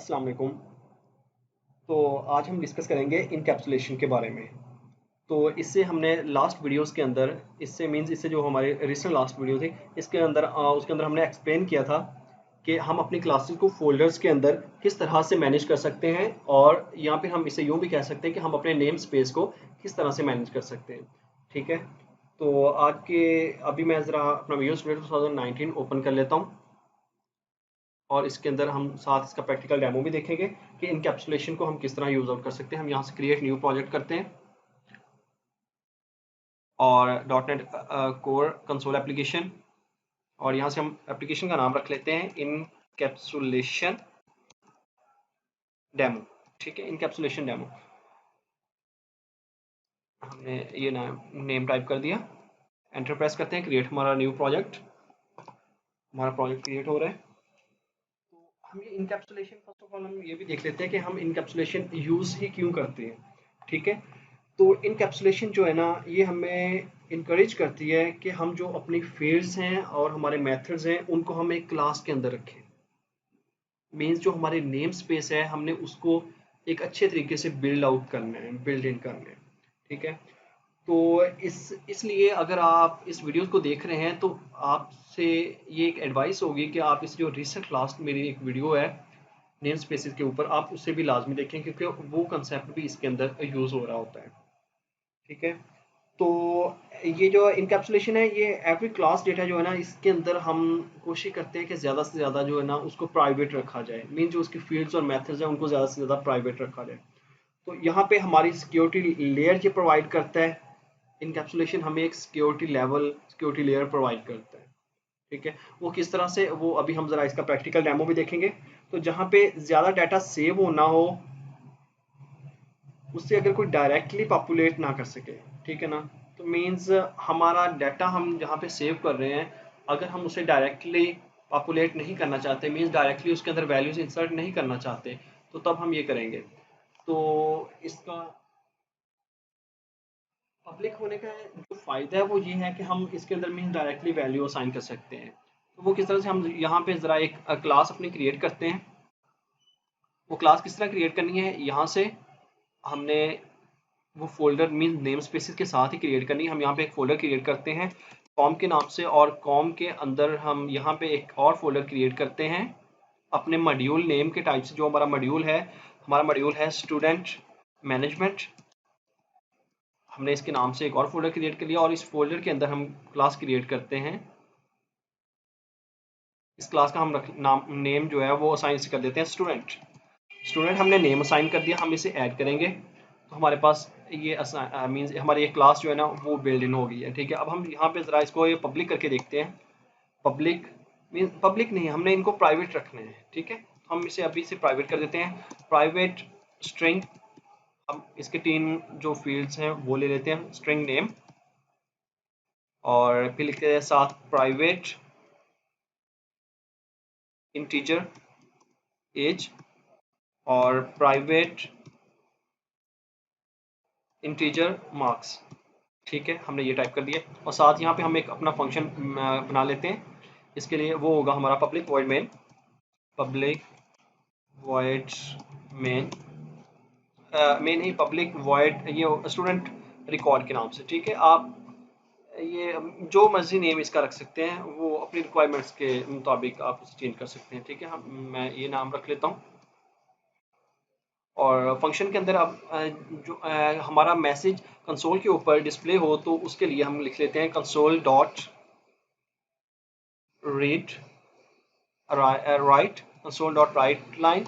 अस्सलाम वालेकुम। तो आज हम डिस्कस करेंगे इनकैप्सुलेशन के बारे में। तो इससे हमने लास्ट वीडियोस के अंदर इससे जो हमारे रिसेंट लास्ट वीडियो थी इसके अंदर उसके अंदर हमने एक्सप्लेन किया था कि हम अपनी क्लासेस को फोल्डर्स के अंदर किस तरह से मैनेज कर सकते हैं, और यहाँ पे हम इसे यूँ भी कह सकते हैं कि हम अपने नेम स्पेस को किस तरह से मैनेज कर सकते हैं। ठीक है, तो आज के अभी मैं ज़रा अपना विजुअल स्टूडियो 2019 ओपन कर लेता हूँ और इसके अंदर हम साथ इसका प्रैक्टिकल डेमो भी देखेंगे कि इनकैप्सुलेशन को हम किस तरह यूज आउट कर सकते हैं। हम यहाँ से क्रिएट न्यू प्रोजेक्ट करते हैं और .NET कोर कंसोल एप्लीकेशन, और यहाँ से हम एप्लीकेशन का नाम रख लेते हैं इनकैप्सुलेशन डेमो। ठीक है, इनकैप्सुलेशन डेमो हमने ये नेम टाइप कर दिया, एंटर प्रेस करते हैं, क्रिएट हमारा न्यू प्रोजेक्ट। हमारा प्रोजेक्ट क्रिएट हो रहा है। तो हम ये इनकैप्सुलेशन फर्स्ट ऑफ ऑल हम ये भी देख लेते हैं कि हम इनकैप्सुलेशन यूज ही क्यों करते हैं। ठीक है, तो इनकैप्सुलेशन जो है ना, ये हमें इनकरेज करती है कि हम जो अपनी फील्ड्स हैं और हमारे मेथड्स हैं उनको हम एक क्लास के अंदर रखें। मीन्स जो हमारे नेम स्पेस है हमने उसको एक अच्छे तरीके से बिल्ड आउट करना है, बिल्ड इन करना है। ठीक है, तो इसलिए अगर आप इस वीडियो को देख रहे हैं तो आपसे ये एक एडवाइस होगी कि आप इस जो रिसेंट लास्ट मेरी एक वीडियो है नेम स्पेसिस के ऊपर, आप उसे भी लाजमी देखें क्योंकि वो कंसेप्ट भी इसके अंदर यूज़ हो रहा होता है। ठीक है, तो ये जो इनकैप्सुलेशन है ये एवरी क्लास डेटा जो है ना, इसके अंदर हम कोशिश करते हैं कि ज़्यादा से ज़्यादा जो है ना उसको प्राइवेट रखा जाए। मीन जो उसकी फील्ड्स और मेथड्स हैं उनको ज़्यादा से ज़्यादा प्राइवेट रखा जाए। तो यहाँ पे हमारी सिक्योरिटी लेयर ये प्रोवाइड करता है। इनकैप्सुलेशन हमें एक सिक्योरिटी लेयर प्रोवाइड करता है। ठीक है, वो किस तरह से, वो अभी हम ज़रा इसका प्रैक्टिकल डेमो भी देखेंगे। तो जहाँ पे ज़्यादा डाटा सेव होना हो उससे अगर कोई डायरेक्टली पॉपुलेट ना कर सके, ठीक है ना, तो मीन्स हमारा डाटा हम जहाँ पे सेव कर रहे हैं अगर हम उसे डायरेक्टली पॉपुलेट नहीं करना चाहते, मीन्स डायरेक्टली उसके अंदर वैल्यूज इंसर्ट नहीं करना चाहते, तो तब हम ये करेंगे। तो इसका पब्लिक होने का जो फ़ायदा है वो ये है कि हम इसके अंदर मीन्स डायरेक्टली वैल्यू असाइन कर सकते हैं। तो वो किस तरह से, हम यहाँ पे ज़रा एक क्लास अपनी क्रिएट करते हैं। वो क्लास किस तरह क्रिएट करनी है, यहाँ से हमने वो फोल्डर मीन नेम स्पेसिस के साथ ही क्रिएट करनी है। हम यहाँ पे एक फोल्डर क्रिएट करते हैं कॉम के नाम से, और कॉम के अंदर हम यहाँ पे एक और फोल्डर क्रिएट करते हैं अपने मॉड्यूल नेम के टाइप से। जो हमारा मॉड्यूल है स्टूडेंट मैनेजमेंट। हमने इसके नाम से एक और फोल्डर क्रिएट कर लिया और इस फोल्डर के अंदर हम क्लास क्रिएट करते हैं। इस क्लास का हम नेम जो है वो असाइन कर देते हैं स्टूडेंट हमने नेम असाइन कर दिया। हम इसे ऐड करेंगे तो हमारे पास ये मीन्स हमारी ये क्लास जो है ना वो बिल्ड इन हो गई है। ठीक है, अब हम यहाँ पे ज़रा इसको ये पब्लिक करके देखते हैं। पब्लिक मीन पब्लिक नहीं, हमने इनको प्राइवेट रखने हैं। ठीक है, हम इसे अभी से प्राइवेट कर देते हैं, प्राइवेट स्ट्रिंग। हम इसके 3 जो फील्ड्स हैं वो ले लेते हैं, स्ट्रिंग नेम, और फिर लिखते हैं साथ प्राइवेट इंटीजर एज और प्राइवेट इंटीजर मार्क्स। ठीक है, हमने ये टाइप कर दिया और साथ यहाँ पे हम एक अपना फंक्शन बना लेते हैं। इसके लिए वो होगा हमारा public void main, public void main main ही पब्लिक वॉइड ये स्टूडेंट रिकॉर्ड के नाम से। ठीक है, आप ये जो मर्जी नेम इसका रख सकते हैं, वो अपनी रिक्वायरमेंट्स के मुताबिक आप इसे चेंज कर सकते हैं। ठीक है, मैं ये नाम रख लेता हूँ। और फंक्शन के अंदर अब जो हमारा मैसेज कंसोल के ऊपर डिस्प्ले हो तो उसके लिए हम लिख लेते हैं console dot read write, console dot right line.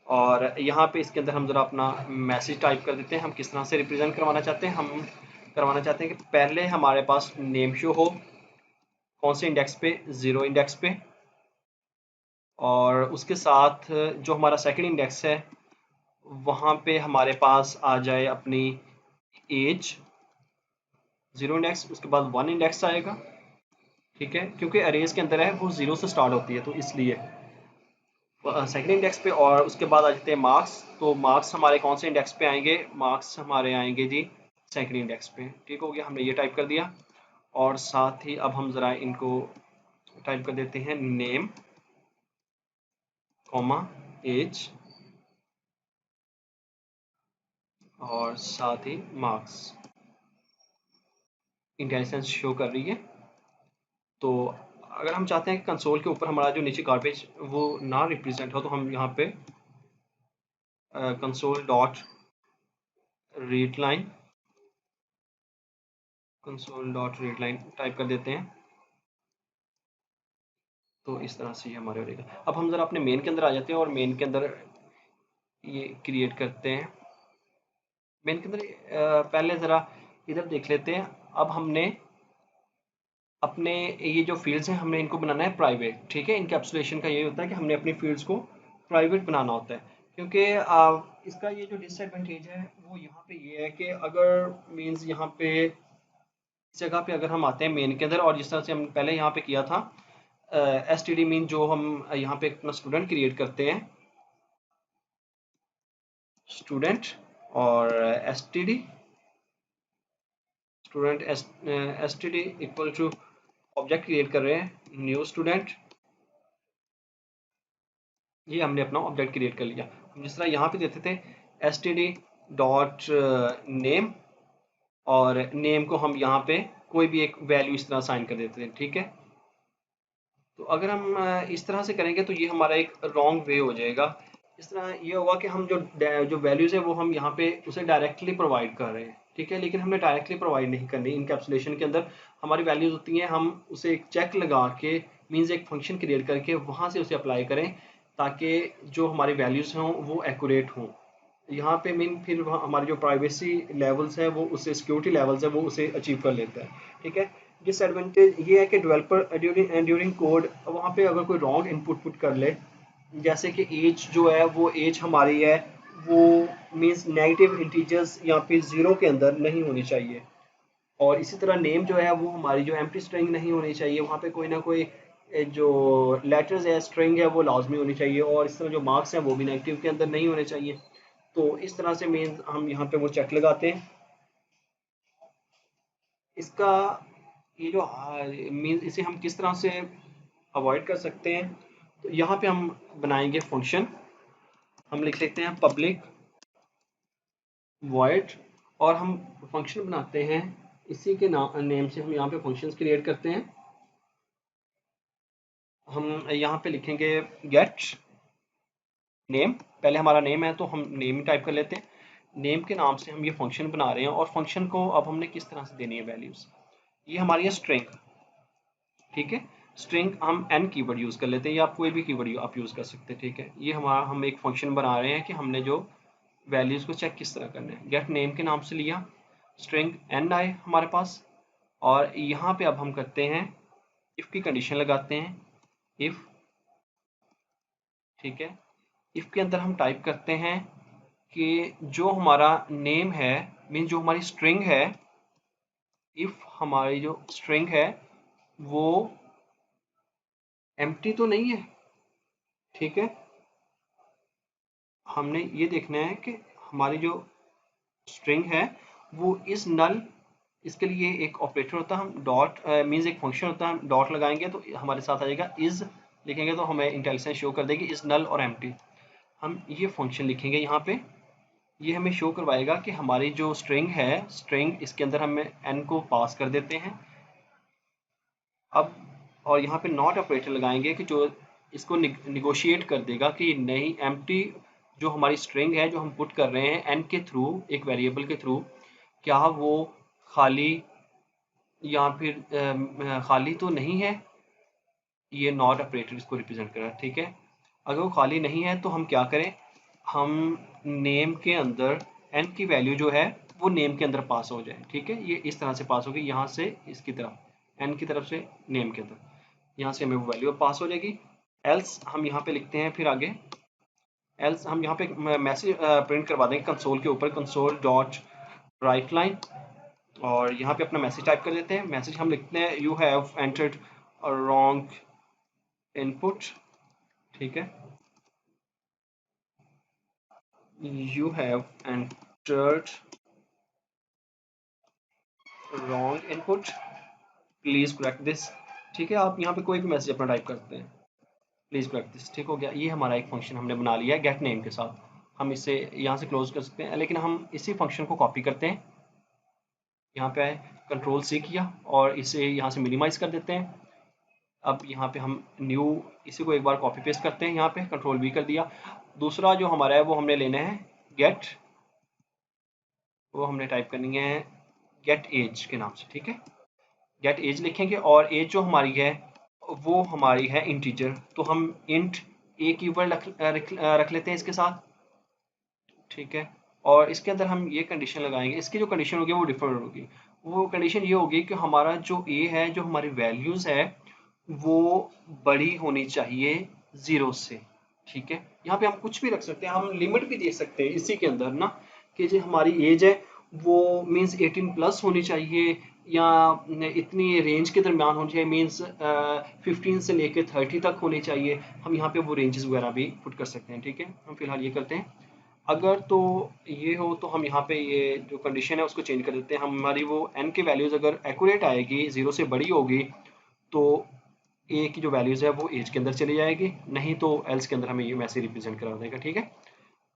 और यहाँ पे इसके अंदर हम ज़रा अपना मैसेज टाइप कर देते हैं। हम किस तरह से रिप्रेजेंट करवाना चाहते हैं, हम करवाना चाहते हैं कि पहले हमारे पास नेम शो हो, कौन से इंडेक्स पे, 0 इंडेक्स पे, और उसके साथ जो हमारा सेकंड इंडेक्स है वहाँ पे हमारे पास आ जाए अपनी एज, 0 इंडेक्स, उसके बाद 1 इंडेक्स आएगा। ठीक है, क्योंकि अरेज के अंदर है वो 0 से स्टार्ट होती है तो इसलिए सेकंड इंडेक्स पे, और उसके बाद आ जाते हैं मार्क्स। तो मार्क्स हमारे कौन से इंडेक्स पे आएंगे, मार्क्स हमारे आएंगे जी सेकंड इंडेक्स पे। ठीक हो गया, हमने ये टाइप कर दिया और साथ ही अब हम ज़रा इनको टाइप कर देते हैं नेम कॉमा एज और साथ ही मार्क्स, इंटेलिजेंस शो कर रही है। तो अगर हम चाहते हैं कि कंसोल के ऊपर हमारा जो नीचे गार्बेज वो ना रिप्रेजेंट हो, तो हम यहाँ पे console dot read line, console dot read line type कर देते हैं। तो इस तरह से ये हमारे हो रहेगा। अब हम ज़रा अपने मेन के अंदर आ जाते हैं और मेन के अंदर ये क्रिएट करते हैं। मेन के अंदर पहले ज़रा इधर देख लेते हैं। अब हमने अपने ये जो फील्ड्स हैं हमने इनको बनाना है प्राइवेट, ठीक है। इनकैप्सुलेशन का ये होता है कि हमने अपनी फील्ड्स को प्राइवेट बनाना होता है, क्योंकि इसका ये जो डिसएडवांटेज है वो यहाँ पे ये है कि अगर मींस यहाँ पे इस जगह पे अगर हम आते हैं मेन के अंदर, और जिस तरह से हम पहले यहाँ पे किया था एस टी डी मीन जो हम यहाँ पे अपना स्टूडेंट क्रिएट करते हैं, स्टूडेंट और S T D, student S T D equal to object create कर रहे हैं न्यू स्टूडेंट। ये हमने अपना ऑब्जेक्ट क्रिएट कर लिया। जिस तरह यहाँ पे देते थे S T D dot name, और नेम को हम यहाँ पे कोई भी एक वैल्यू इस तरह साइन कर देते थे, ठीक है। तो अगर हम इस तरह से करेंगे तो ये हमारा एक रॉन्ग वे हो जाएगा। इस तरह ये होगा कि हम जो वैल्यूज़ है वो हम यहाँ पे उसे डायरेक्टली प्रोवाइड कर रहे हैं, ठीक है, लेकिन हमने डायरेक्टली प्रोवाइड नहीं करनी। इनकैप्सुलेशन के अंदर हमारी वैल्यूज़ होती हैं, हम उसे एक चेक लगा के मीन्स एक फंक्शन क्रिएट करके वहाँ से उसे अप्लाई करें, ताकि जो हमारी वैल्यूज़ हों वो एक्यूरेट हों। यहाँ पे मीन फिर हमारी जो प्राइवेसी लेवल्स हैं वो उससे, सिक्योरिटी लेवल्स है वो उसे अचीव कर लेता है, ठीक है। डिसएडवांटेज ये है कि डेवलपर ड्यूरिंग कोड वहाँ पे अगर कोई रॉन्ग इनपुट पुट कर ले, जैसे कि एज जो है वो एज हमारी है वो मीन्स नेगेटिव इंटीजर्स या फिर ज़ीरो के अंदर नहीं होनी चाहिए, और इसी तरह नेम जो है वो हमारी जो एम्प्टी स्ट्रिंग नहीं होनी चाहिए, वहाँ पे कोई ना कोई जो लेटर्स है स्ट्रिंग है वो लाजमी होनी चाहिए, और इस तरह जो मार्क्स हैं वो भी नेगेटिव के अंदर नहीं होने चाहिए। तो इस तरह से मीन्स हम यहाँ पे वो चेक लगाते हैं। इसका ये जो मीन्स इसे हम किस तरह से अवॉइड कर सकते हैं, तो यहाँ पे हम बनाएंगे फंक्शन, हम लिख लेते हैं पब्लिक वॉइड, और हम फंक्शन बनाते हैं इसी के नाम नेम से हम यहाँ पे फंक्शंस क्रिएट करते हैं। हम यहाँ पे लिखेंगे गेट नेम, पहले हमारा नेम है तो हम नेम टाइप कर लेते हैं। नेम के नाम से हम ये फंक्शन बना रहे हैं, और फंक्शन को अब हमने किस तरह से देनी है वैल्यूज़, ये हमारी है स्ट्रिंग, ठीक है। स्ट्रिंग हम एन कीवर्ड यूज़ कर लेते हैं, या आप कोई भी कीवर्ड आप यूज़ कर सकते हैं, ठीक है। ये हमारा हम एक फंक्शन बना रहे हैं कि हमने जो वैल्यूज़ को चेक किस तरह करना है। गेट नेम के नाम से लिया, स्ट्रिंग एन आए हमारे पास, और यहाँ पे अब हम करते हैं इफ़ की कंडीशन लगाते हैं, इफ़, ठीक है। इफ़ के अंदर हम टाइप करते हैं कि जो हमारा नेम है मीन जो हमारी स्ट्रिंग है, इफ़ हमारी जो स्ट्रिंग है वो एम्प्टी तो नहीं है, ठीक है। हमने ये देखना है कि हमारी जो स्ट्रिंग है वो इस नल, इसके लिए एक ऑपरेटर होता है, हम डॉट मीन्स एक फंक्शन होता है, हम डॉट लगाएंगे तो हमारे साथ आ जाएगा इज, लिखेंगे तो हमें इंटेलिजेंस शो कर देगी इज नल और एम्प्टी। हम ये फंक्शन लिखेंगे यहाँ पे, ये हमें शो करवाएगा कि हमारी जो स्ट्रिंग है, स्ट्रिंग इसके अंदर हमें एन को पास कर देते हैं। अब और यहाँ पे नॉट ऑपरेटर लगाएंगे कि जो इसको निगोशिएट कर देगा कि नहीं एम्प्टी जो हमारी स्ट्रिंग है जो हम पुट कर रहे हैं एन के थ्रू, एक वेरिएबल के थ्रू, क्या वो खाली या फिर खाली तो नहीं है। ये नॉट ऑपरेटर इसको रिप्रेजेंट कर रहा है, ठीक है। अगर वो खाली नहीं है तो हम क्या करें, हम नेम के अंदर एन की वैल्यू जो है वो नेम के अंदर पास हो जाए, ठीक है। ये इस तरह से पास होगी, यहाँ से इसकी तरफ एन की तरफ से नेम के अंदर, यहाँ से हमें वो वैल्यू पास हो जाएगी। एल्स हम यहाँ पे लिखते हैं फिर आगे, एल्स हम यहाँ पे मैसेज प्रिंट करवा देंगे कंसोल के ऊपर, कंसोल डॉट राइट लाइन, और यहाँ पे अपना मैसेज टाइप कर देते हैं। मैसेज हम लिखते हैं you have entered wrong input, ठीक है। You have entered wrong input, please correct this, ठीक है। आप यहाँ पे कोई भी मैसेज अपना टाइप करते हैं। Please correct this. ठीक हो गया, ये हमारा एक फंक्शन हमने बना लिया है गेट नेम के साथ। हम इसे यहाँ से क्लोज कर सकते हैं, लेकिन हम इसी फंक्शन को कॉपी करते हैं, यहाँ पे आए, कंट्रोल C किया और इसे यहाँ से मिनिमाइज कर देते हैं। अब यहाँ पे हम न्यू इसी को एक बार कॉपी पेस्ट करते हैं, यहाँ पे कंट्रोल V कर दिया। दूसरा जो हमारा है वो हमने लेना है गेट, वो हमने टाइप करनी है गेट एज के नाम से। ठीक है, गेट एज लिखेंगे और एज जो हमारी है वो हमारी है इंटीजर, तो हम इंट ए कीवर्ड रख लेते हैं इसके साथ। ठीक है, और इसके अंदर हम ये कंडीशन लगाएंगे, इसकी जो कंडीशन होगी वो डिफरेंट होगी। वो कंडीशन ये होगी कि हमारा जो ए है, जो हमारी वैल्यूज है वो बड़ी होनी चाहिए 0 से। ठीक है, यहाँ पे हम कुछ भी रख सकते हैं, हम लिमिट भी दे सकते हैं इसी के अंदर ना, कि जो हमारी एज है वो मीन्स 18 प्लस होनी चाहिए, या इतनी रेंज के दरमियान होनी चाहिए, मीन्स 15 से लेकर 30 तक होनी चाहिए। हम यहाँ पे वो रेंजेस वगैरह भी पुट कर सकते हैं। ठीक है, हम फिलहाल ये करते हैं। अगर तो ये हो तो हम यहाँ पे ये जो कंडीशन है उसको चेंज कर देते हैं। हमारी वो n की वैल्यूज अगर एक्यूरेट आएगी, 0 से बड़ी होगी, तो a की जो वैल्यूज है वो एज के अंदर चली जाएगी, नहीं तो एल्स के अंदर हमें ये वैसे रिप्रेजेंट करा देगा। ठीक है,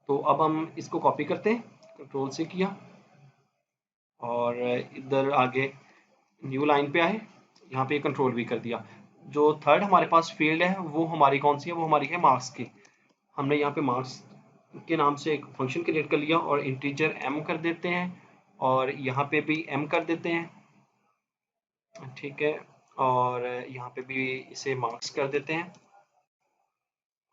तो अब हम इसको कॉपी करते हैं, कंट्रोल से किया और इधर आगे न्यू लाइन पे आए, यहाँ पे कंट्रोल भी कर दिया। जो थर्ड हमारे पास फील्ड है वो हमारी कौन सी है, वो हमारी है मार्क्स की। हमने यहाँ पे मार्क्स के नाम से एक फंक्शन क्रिएट कर लिया और इंटीजर m कर देते हैं और यहाँ पे भी m कर देते हैं। ठीक है, और यहाँ पे भी इसे मार्क्स कर देते हैं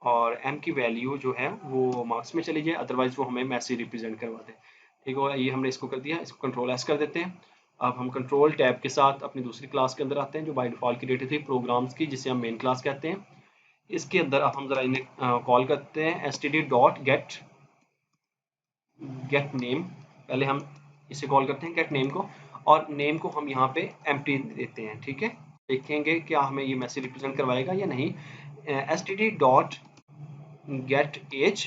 और m की वैल्यू जो है वो मार्क्स में चली जाए, अदरवाइज वो हमें मैसेज रिप्रेजेंट करवा दे। ठीक है, ये हमने इसको कर दिया, इसको कंट्रोल S कर देते हैं। अब हम कंट्रोल टैब के साथ अपनी दूसरी क्लास के अंदर आते हैं जो बाय डिफॉल्ट क्रिएटेड थी प्रोग्राम्स की, जिसे हम मेन क्लास कहते हैं। इसके अंदर अब हम जरा इन्हें कॉल करते हैं std.get गेट नेम। पहले हम इसे कॉल करते हैं गेट नेम को, और नेम को हम यहाँ पे एम्प्टी देते हैं। ठीक है, देखेंगे क्या हमें ये मैसेज रिप्रेजेंट करवाएगा या नहीं। std डॉट गेट एज,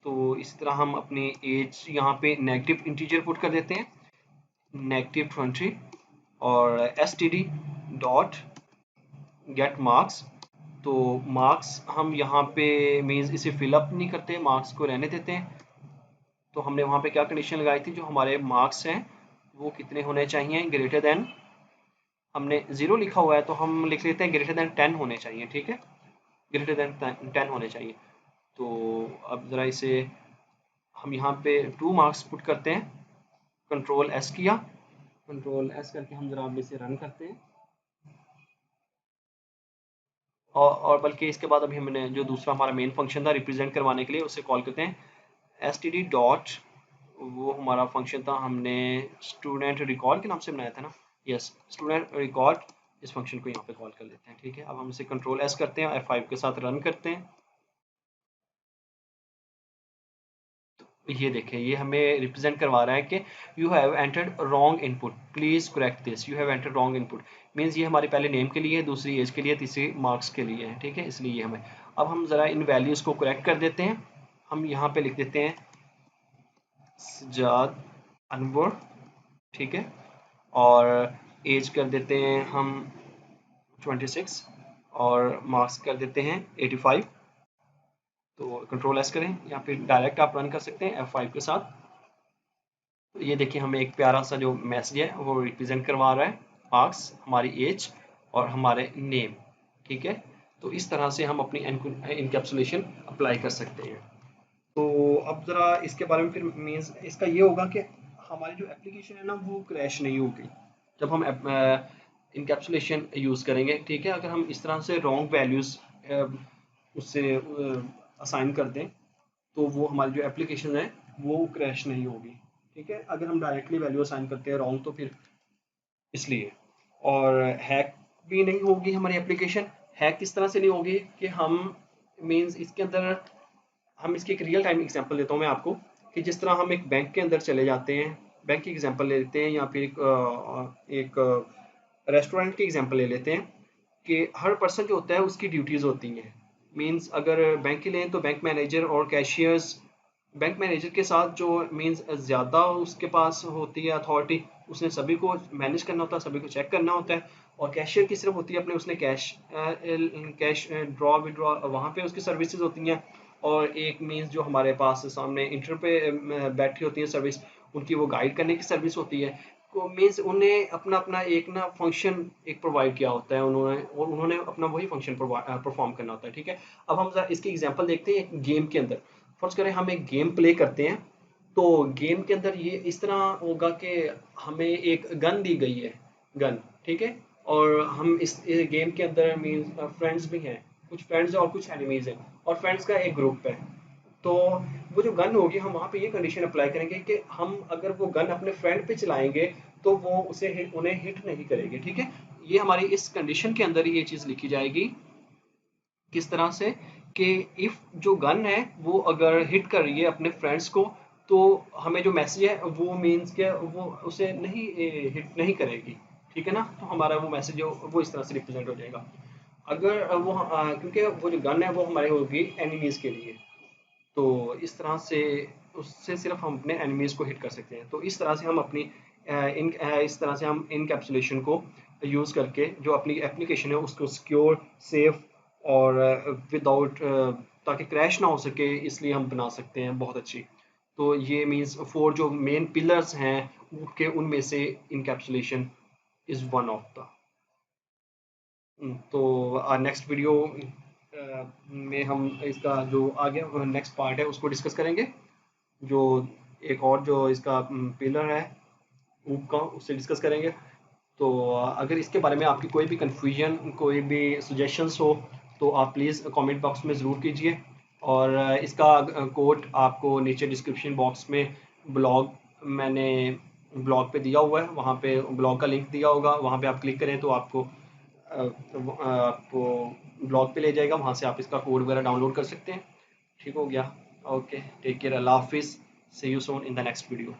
तो इस तरह हम अपनी एज यहाँ पे नेगेटिव इंटीजर पुट कर देते हैं, -20, और std डॉट गेट मार्क्स, तो मार्क्स हम यहाँ पे मीन्स इसे फिलअप नहीं करते, मार्क्स को रहने देते हैं। तो हमने वहाँ पे क्या कंडीशन लगाई थी, जो हमारे मार्क्स हैं वो कितने होने चाहिए, ग्रेटर देन, हमने 0 लिखा हुआ है तो हम लिख लेते हैं ग्रेटर देन 10 होने चाहिए। ठीक है, ग्रेटर देन 10 होने चाहिए। तो अब ज़रा इसे हम यहाँ पे 2 मार्क्स पुट करते हैं, कंट्रोल S किया, कंट्रोल S करके हम ज़रा अब इसे रन करते हैं। और बल्कि इसके बाद अभी हमने जो दूसरा हमारा मेन फंक्शन था रिप्रेजेंट करवाने के लिए, उसे कॉल करते हैं std डॉट, वो हमारा फंक्शन था, हमने स्टूडेंट रिकॉर्ड के नाम से बनाया था ना, यस, स्टूडेंट रिकॉर्ड, इस फंक्शन को यहाँ पे कॉल कर लेते हैं। ठीक है, अब हम इसे कंट्रोल S करते हैं, F5 के साथ रन करते हैं। तो ये देखें, ये हमें रिप्रेजेंट करवा रहा है कि you have entered wrong input, please correct this, you have entered wrong input. Means ये हमारे पहले नेम के लिए है, दूसरी एज के लिए, तीसरी मार्क्स के लिए है। ठीक है, इसलिए ये हमें, अब हम ज़रा इन वैल्यूज़ को करेक्ट कर देते हैं। हम यहाँ पे लिख देते हैं सजाद अनवर। ठीक है, और एज कर देते हैं हम 26 और मार्क्स कर देते हैं 85। तो कंट्रोल S करें, यहाँ पे डायरेक्ट आप रन कर सकते हैं F5 के साथ। तो ये देखिए हमें एक प्यारा सा जो मैसेज है वो रिप्रेजेंट करवा रहा है, मार्क्स, हमारी एज और हमारे नेम। ठीक है, तो इस तरह से हम अपनी इनकैप्सुलेशन अप्लाई कर सकते हैं। तो अब ज़रा इसके बारे में फिर मीन्स इसका ये होगा कि हमारी जो एप्लीकेशन है ना वो क्रैश नहीं होगी जब हम इनकैप्सुलेशन यूज़ करेंगे। ठीक है, अगर हम इस तरह से रॉन्ग वैल्यूज़ उससे असाइन कर दें तो वो हमारी जो एप्लीकेशन है वो क्रैश नहीं होगी। ठीक है, अगर हम डायरेक्टली वैल्यू असाइन करते हैं रॉन्ग तो फिर इसलिए, और हैक भी नहीं होगी हमारी एप्लीकेशन। हैक किस तरह से नहीं होगी कि हम मीन्स इसके अंदर, हम इसकी एक रियल टाइम एग्जांपल देता हूँ मैं आपको, कि जिस तरह हम एक बैंक के अंदर चले जाते हैं, बैंक की एग्जांपल ले लेते हैं, या फिर एक रेस्टोरेंट की एग्जांपल ले लेते हैं, कि हर पर्सन जो होता है उसकी ड्यूटीज़ होती हैं। मीन्स अगर बैंक के लें तो बैंक मैनेजर और कैशियर्स, बैंक मैनेजर के साथ जो मीन्स ज़्यादा उसके पास होती है अथॉरिटी, उसने सभी को मैनेज करना होता है, सभी को चेक करना होता है। और कैशियर की सिर्फ होती है अपने, उसने कैश ड्रॉ विड्रॉ वहाँ पे उसकी सर्विसेज होती हैं। और एक मीन्स जो हमारे पास सामने इंटर पे बैठी होती है सर्विस, उनकी वो गाइड करने की सर्विस होती है। को मीन्स उन्हें अपना अपना एक ना फंक्शन एक प्रोवाइड किया होता है उन्होंने, और उन्होंने अपना वही फंक्शन परफॉर्म करना होता है, ठीक है। अब हम जरा इसकी एग्जांपल देखते हैं एक गेम के अंदर। फर्ज करें हम एक गेम प्ले करते हैं, तो गेम के अंदर ये इस तरह होगा कि हमें एक गन दी गई है, गन, ठीक है। और हम इस गेम के अंदर मीन्स फ्रेंड्स भी हैं, कुछ फ्रेंड्स हैं और कुछ एनिमीज हैं, और फ्रेंड्स का एक ग्रुप है। तो वो जो गन होगी, हम वहाँ पे ये कंडीशन अप्लाई करेंगे कि हम अगर वो गन अपने फ्रेंड पे चलाएंगे तो वो उन्हें हिट नहीं करेगी, ठीक है। ये हमारी इस कंडीशन के अंदर ये चीज़ लिखी जाएगी, किस तरह से कि इफ जो गन है वो अगर हिट कर रही है अपने फ्रेंड्स को, तो हमें जो मैसेज है वो मीन्स के वो उसे नहीं हिट नहीं करेगी, ठीक है ना। तो हमारा वो मैसेज जो वो इस तरह से रिप्रेजेंट हो जाएगा। अगर वो क्योंकि वो जो गन है वो हमारी होगी एनिमीज के लिए, तो इस तरह से उससे सिर्फ हम अपने एनिमीज को हिट कर सकते हैं। तो इस तरह से हम अपनी इस तरह से हम इनकैप्सुलेशन को यूज़ करके जो अपनी एप्लीकेशन है उसको सिक्योर, सेफ और विदाउट ताकि क्रैश ना हो सके, इसलिए हम बना सकते हैं बहुत अच्छी। तो ये मीन्स 4 जो मेन पिलर्स हैं के उनमें से encapsulation is one of the. तो नेक्स्ट वीडियो में हम इसका जो आगे नेक्स्ट पार्ट है उसको डिस्कस करेंगे। जो एक और जो इसका पिलर है ऊप का, उससे डिस्कस करेंगे। तो अगर इसके बारे में आपकी कोई भी कन्फ्यूजन, कोई भी सजेशंस हो, तो आप प्लीज़ कमेंट बॉक्स में ज़रूर कीजिए। और इसका कोड आपको नीचे डिस्क्रिप्शन बॉक्स में ब्लॉग मैंने ब्लॉग पे दिया हुआ है, वहाँ पे ब्लॉग का लिंक दिया होगा, वहाँ पे आप क्लिक करें तो आपको आपको ब्लॉग पे ले जाएगा, वहाँ से आप इसका कोड वगैरह डाउनलोड कर सकते हैं। ठीक हो गया। ओके, टेक केयर, अल्लाह हाफिज़, see you soon in the next video.